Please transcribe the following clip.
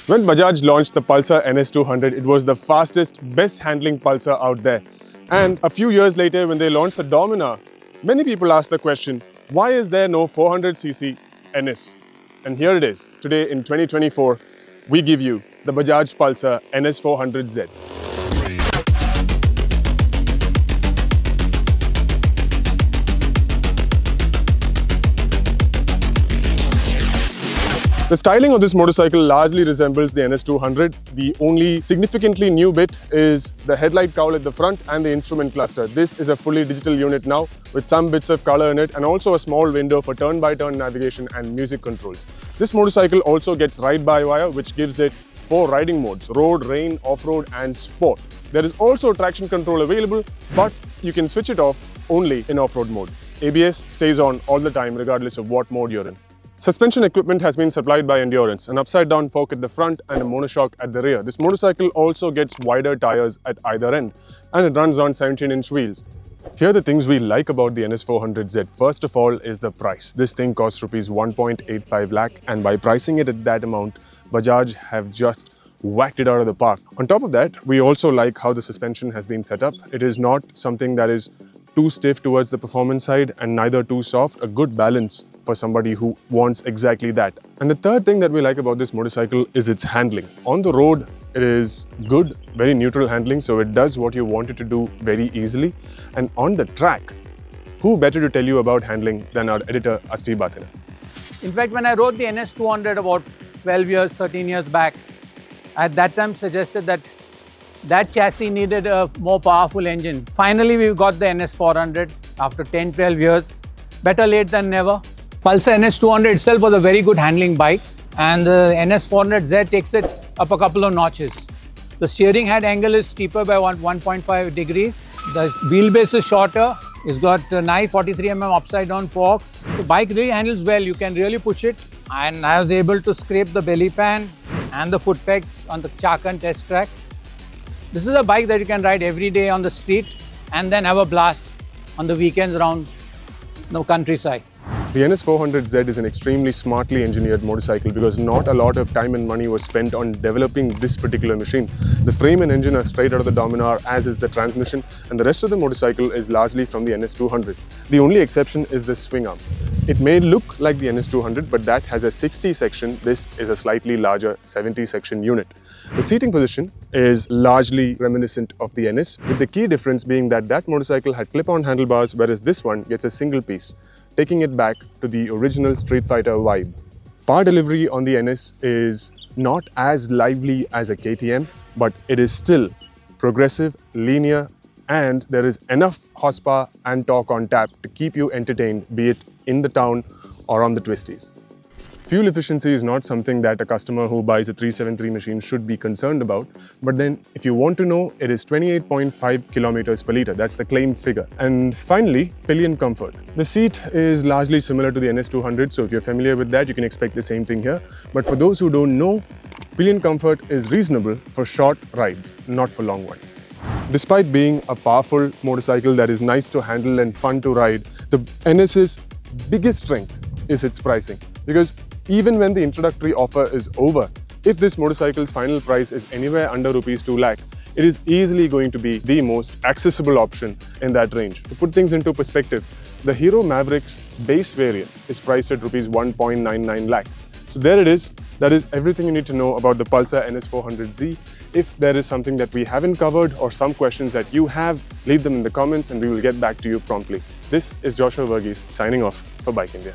When Bajaj launched the Pulsar NS200, it was the fastest, best handling Pulsar out there. And a few years later, when they launched the Dominar, many people asked the question, why is there no 400cc NS? And here it is. Today in 2024, we give you the Bajaj Pulsar NS400Z. The styling of this motorcycle largely resembles the NS200. The only significantly new bit is the headlight cowl at the front and the instrument cluster. This is a fully digital unit now with some bits of color in it and also a small window for turn-by-turn navigation and music controls. This motorcycle also gets ride-by-wire, which gives it 4 riding modes: road, rain, off-road and sport. There is also traction control available, but you can switch it off only in off-road mode. ABS stays on all the time regardless of what mode you're in. Suspension equipment has been supplied by Endurance, an upside-down fork at the front and a monoshock at the rear. This motorcycle also gets wider tires at either end and it runs on 17-inch wheels. Here are the things we like about the NS400Z. First of all is the price. This thing costs rupees 1.85 lakh, and by pricing it at that amount, Bajaj have just whacked it out of the park. On top of that, we also like how the suspension has been set up. It is not something that is too stiff towards the performance side and neither too soft. A good balance for somebody who wants exactly that. And the third thing that we like about this motorcycle is its handling. On the road, it is good, very neutral handling, so it does what you want it to do very easily. And on the track, who better to tell you about handling than our editor, Aspi Bhathena? In fact, when I wrote the NS200 about 12 years, 13 years back, I at that time suggested that chassis needed a more powerful engine. Finally, we've got the NS400 after 10, 12 years. Better late than never. Pulsar NS200 itself was a very good handling bike, and the NS400Z takes it up a couple of notches. The steering head angle is steeper by 1.5 degrees. The wheelbase is shorter. It's got a nice 43mm upside down forks. The bike really handles well. You can really push it. And I was able to scrape the belly pan and the foot pegs on the Chakan test track. This is a bike that you can ride every day on the street and then have a blast on the weekends around the countryside. The NS400Z is an extremely smartly engineered motorcycle because not a lot of time and money was spent on developing this particular machine. The frame and engine are straight out of the Dominar, as is the transmission, and the rest of the motorcycle is largely from the NS200. The only exception is the swing arm. It may look like the NS200, but that has a 60 section. This is a slightly larger 70 section unit. The seating position is largely reminiscent of the NS, with the key difference being that that motorcycle had clip-on handlebars, whereas this one gets a single piece, taking it back to the original Street Fighter vibe. Power delivery on the NS is not as lively as a KTM, but it is still progressive, linear, and there is enough horsepower and torque on tap to keep you entertained, be it in the town or on the twisties. Fuel efficiency is not something that a customer who buys a 373 machine should be concerned about. But then, if you want to know, it is 28.5 kilometers per litre. That's the claimed figure. And finally, pillion comfort. The seat is largely similar to the NS200, so if you're familiar with that, you can expect the same thing here. But for those who don't know, pillion comfort is reasonable for short rides, not for long ones. Despite being a powerful motorcycle that is nice to handle and fun to ride, the NS's biggest strength is its pricing. Because even when the introductory offer is over, if this motorcycle's final price is anywhere under rupees 2 lakh, it is easily going to be the most accessible option in that range. To put things into perspective, the Hero Maverick's base variant is priced at rupees 1.99 lakh. So there it is. That is everything you need to know about the Pulsar NS400Z. If there is something that we haven't covered or some questions that you have, leave them in the comments and we will get back to you promptly. This is Joshua Verghese signing off for Bike India.